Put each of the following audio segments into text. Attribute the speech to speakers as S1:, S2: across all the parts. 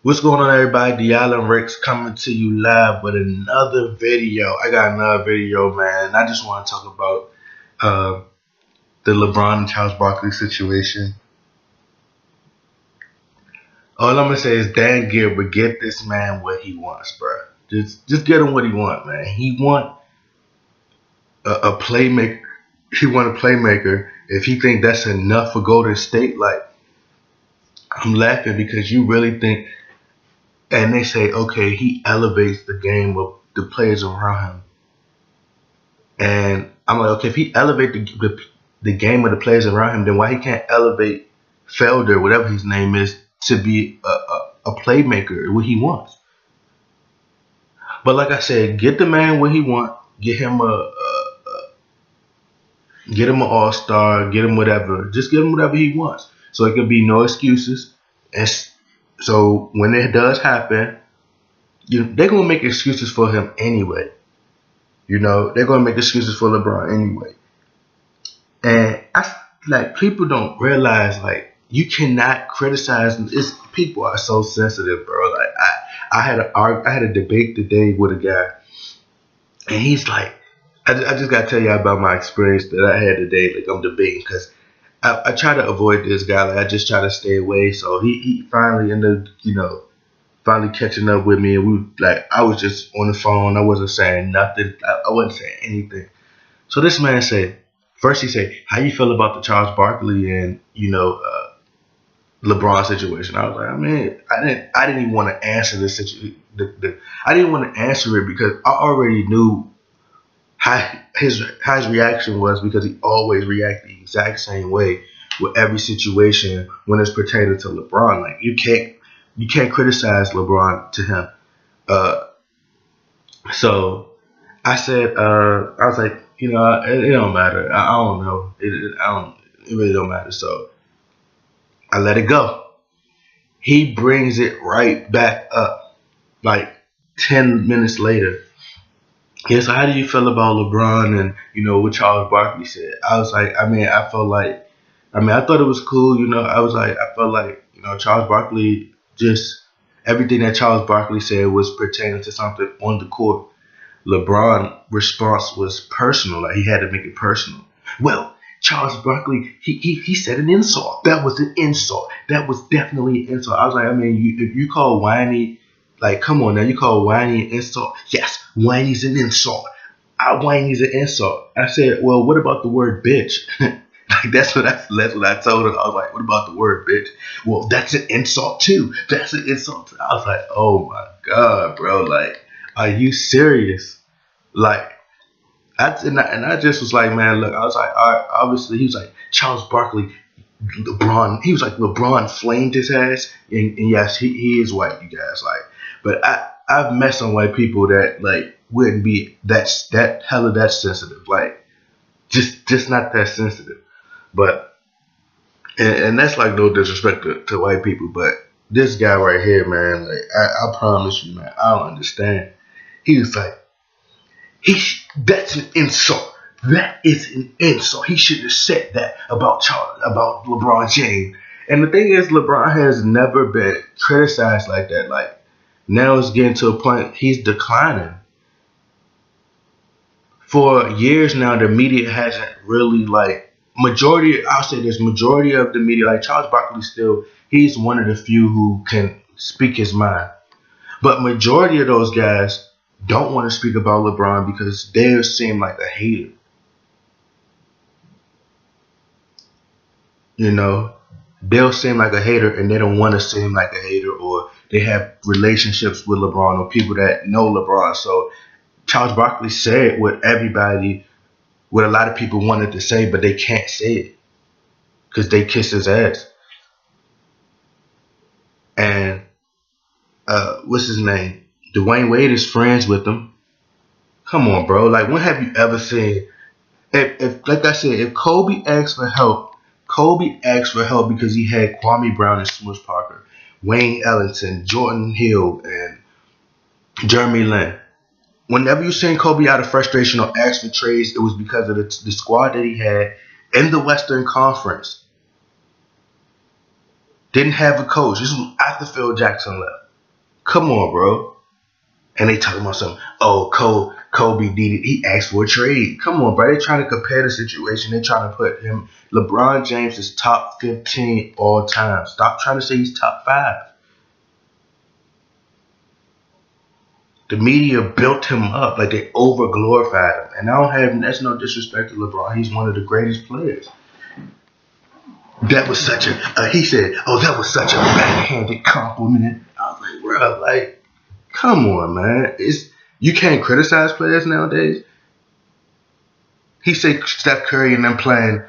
S1: What's going on, everybody? The Island Rex coming to you live with another video. I got another video, man. I just want to talk about uh, the LeBron and Charles Barkley situation. All I'm gonna say is Dan Gilbert, get this man what he wants, bro. Just get him what he wants, man. He want a playmaker. He want a playmaker. If he think that's enough for Golden State, like I'm laughing because you really think. And they say, okay, he elevates the game of the players around him. And I'm like, okay, if he elevate the game of the players around him, then why he can't elevate Felder, whatever his name is, to be a playmaker, what he wants? But like I said, get the man what he wants. Get him an all star. Get him whatever. Just get him whatever he wants. So it can be no excuses. And so when it does happen, they're gonna make excuses for him anyway. They're gonna make excuses for LeBron anyway. And I like people don't realize like you cannot criticize. It's people are so sensitive, bro. Like I had a debate today with a guy, and he's like, I just gotta tell you about my experience that I had today. Like I'm debating because I try to avoid this guy. Like I just try to stay away. So he finally ended, finally catching up with me, and I was just on the phone. I wasn't saying nothing. I wasn't saying anything. So this man said, first he said, "How you feel about the Charles Barkley and LeBron situation?" I was like, I didn't even want to answer this situation. I didn't want to answer it because I already knew how his reaction was because he always reacted the exact same way with every situation when it's pertaining to LeBron. Like you can't criticize LeBron to him. Uh, so I said, I was like, it don't matter. I don't know. It really don't matter. So I let it go. He brings it right back up, like 10 minutes later. Yeah. So how do you feel about LeBron and what Charles Barkley said? I was like, I felt like, I thought it was cool. I was like, I felt like Charles Barkley just everything that Charles Barkley said was pertaining to something on the court. LeBron response was personal. Like he had to make it personal. Well, Charles Barkley, he said an insult. That was an insult. That was definitely an insult. I was like, if you call whiny, like, come on now, you call whiny an insult? Yes, whiny's an insult. Whiny's an insult. I said, well, what about the word bitch? Like that's what I told him. I was like, what about the word bitch? Well, that's an insult too. That's an insult too. I was like, oh my god, bro. Like, are you serious? Like, I just was like, man, look, I was like, all right, obviously, he was like, Charles Barkley, LeBron, he was like, LeBron flamed his ass, and yes, he is white, you guys, like, but I've met some white people that, like, wouldn't be that hella that sensitive, like, just not that sensitive, but, and that's like no disrespect to white people, but this guy right here, man, like, I promise you, man, I don't understand. He was like, that's an insult. That is an insult. He should have said that about LeBron James. And the thing is, LeBron has never been criticized like that. Like now it's getting to a point he's declining. For years now, the media hasn't really like majority. I'll say this: majority of the media, like Charles Barkley, still he's one of the few who can speak his mind. But majority of those guys don't want to speak about LeBron because they seem like a hater. They'll seem like a hater and they don't want to seem like a hater, or they have relationships with LeBron or people that know LeBron. So Charles Barkley said what everybody, what a lot of people wanted to say, but they can't say it because they kiss his ass. And what's his name? Dwayne Wade is friends with him. Come on, bro. Like, when have you ever seen? If like I said, if Kobe asked for help because he had Kwame Brown and Smush Parker, Wayne Ellington, Jordan Hill, and Jeremy Lin. Whenever you seen Kobe out of frustration or asked for trades, it was because of the squad that he had in the Western Conference. Didn't have a coach. This was after Phil Jackson left. Come on, bro. And they talking about something. Oh, Kobe needed. He asked for a trade. Come on, bro. They trying to compare the situation. They trying to put him. LeBron James is top 15 all time. Stop trying to say he's top 5. The media built him up like they over glorified him. And I don't have. That's no disrespect to LeBron. He's one of the greatest players. That was such a. He said, "Oh, that was such a backhanded compliment." I was like, bro, like, come on, man. You can't criticize players nowadays. He said Steph Curry and them playing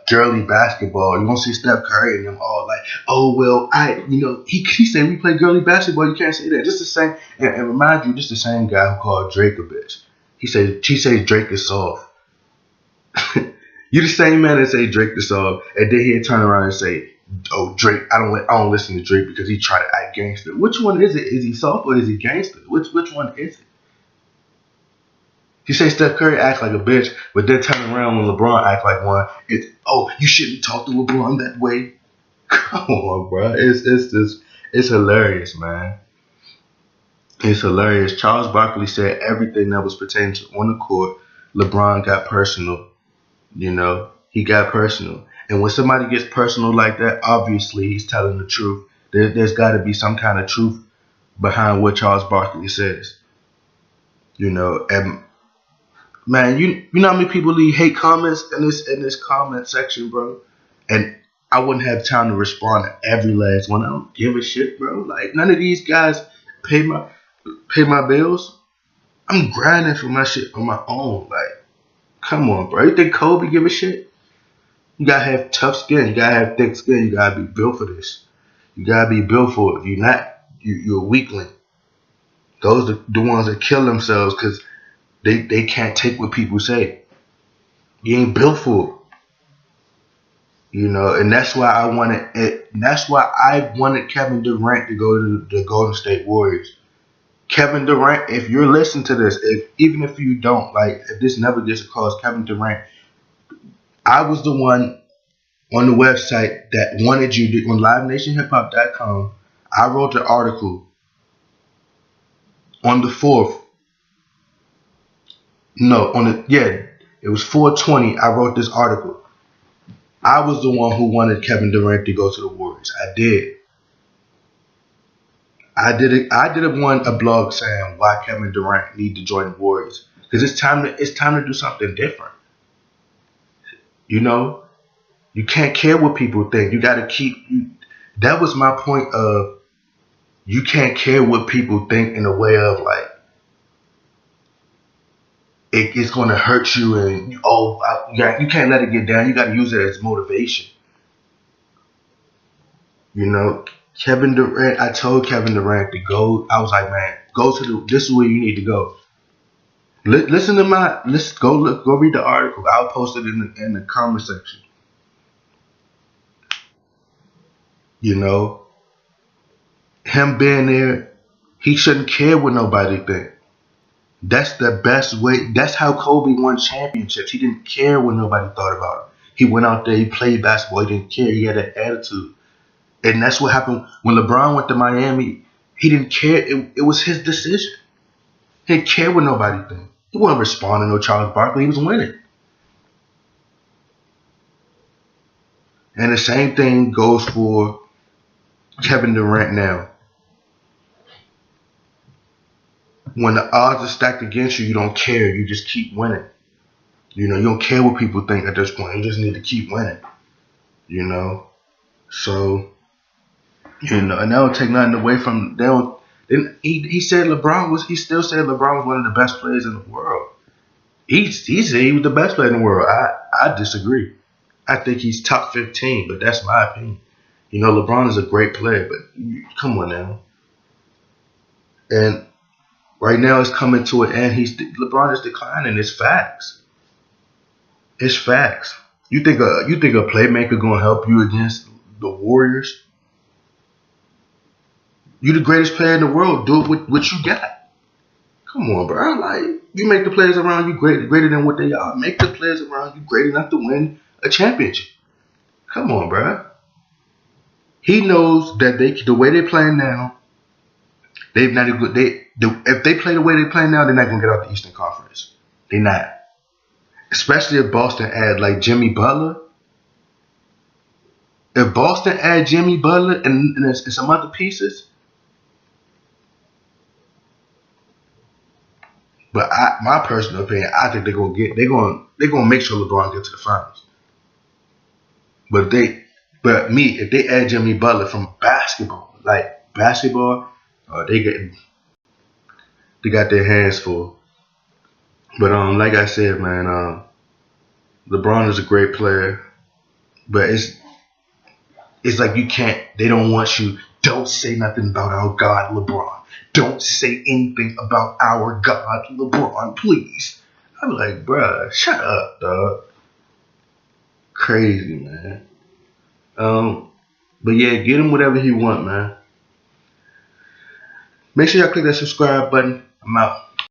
S1: girly basketball. You won't see Steph Curry and them all like, oh well, he said we play girly basketball. You can't say that. Just the same, and remind you, just the same guy who called Drake a bitch. He said Drake is soft. You the same man that say Drake is soft, and then he'll turn around and say, oh Drake, I don't listen to Drake because he tried to act gangster. Which one is it? Is he soft or is he gangster? Which one is it? You say Steph Curry acts like a bitch, but then turn around when LeBron acts like one. It's you shouldn't talk to LeBron that way. Come on, bro. It's hilarious, man. It's hilarious. Charles Barkley said everything that was pertaining to on the court. LeBron got personal. He got personal. And when somebody gets personal like that, obviously he's telling the truth. There's got to be some kind of truth behind what Charles Barkley says. And man, you know how many people leave hate comments in this comment section, bro? And I wouldn't have time to respond to every last one. I don't give a shit, bro. Like none of these guys pay my bills. I'm grinding for my shit on my own. Like, come on, bro. You think Kobe give a shit? You gotta have tough skin. You gotta have thick skin. You gotta be built for this. You gotta be built for it. If you're not, you're a weakling. Those are the ones that kill themselves because they can't take what people say. You ain't built for it. And that's why I wanted it. That's why I wanted Kevin Durant to go to the Golden State Warriors. Kevin Durant, if you're listening to this, even if you don't, like, if this never gets across, Kevin Durant, I was the one on the website that wanted you to, on LiveNationHipHop.com, I wrote the article on the 4th. No, it was 4/20. I wrote this article. I was the one who wanted Kevin Durant to go to the Warriors. I did. I did a blog saying why Kevin Durant need to join the Warriors because it's time to do something different. You can't care what people think. You got to keep. That was my point of. You can't care what people think in a way of like. It's going to hurt you, and you can't let it get down. You got to use it as motivation. Kevin Durant. I told Kevin Durant to go. I was like, man, this is where you need to go. Listen to go read the article. I'll post it in the comment section. Him being there, he shouldn't care what nobody think. That's the best way. That's how Kobe won championships. He didn't care what nobody thought about him. He went out there, he played basketball, he didn't care. He had an attitude. And that's what happened when LeBron went to Miami. He didn't care. It was his decision. He didn't care what nobody think. He wasn't responding to Charles Barkley. He was winning. And the same thing goes for Kevin Durant now. When the odds are stacked against you, you don't care. You just keep winning. You don't care what people think at this point. You just need to keep winning. So, and that don't take nothing away from them. He said he still said LeBron was one of the best players in the world. He said he was the best player in the world. I disagree. I think he's top 15, but that's my opinion. LeBron is a great player, but come on now. And right now it's coming to an end. LeBron is declining. It's facts. It's facts. You think a playmaker gonna help you against the Warriors? You the greatest player in the world. Do it with what you got. Come on, bro. Like, you make the players around you greater than what they are. Make the players around you great enough to win a championship. Come on, bro. He knows that the way they're playing now, They've not good. If they play the way they play now, they're not gonna get out the Eastern Conference. They're not. Especially if Boston add like Jimmy Butler. If Boston add Jimmy Butler and some other pieces, but my personal opinion, I think they're gonna make sure LeBron gets to the finals. But if they add Jimmy Butler from basketball, they got their hands full. But like I said, man, LeBron is a great player, but it's like you can't. They don't want you. Don't say nothing about our God, LeBron. Don't say anything about our God, LeBron, please. I'm like, bruh, shut up, dog. Crazy, man. But yeah, get him whatever he want, man. Make sure y'all click that subscribe button. I'm out.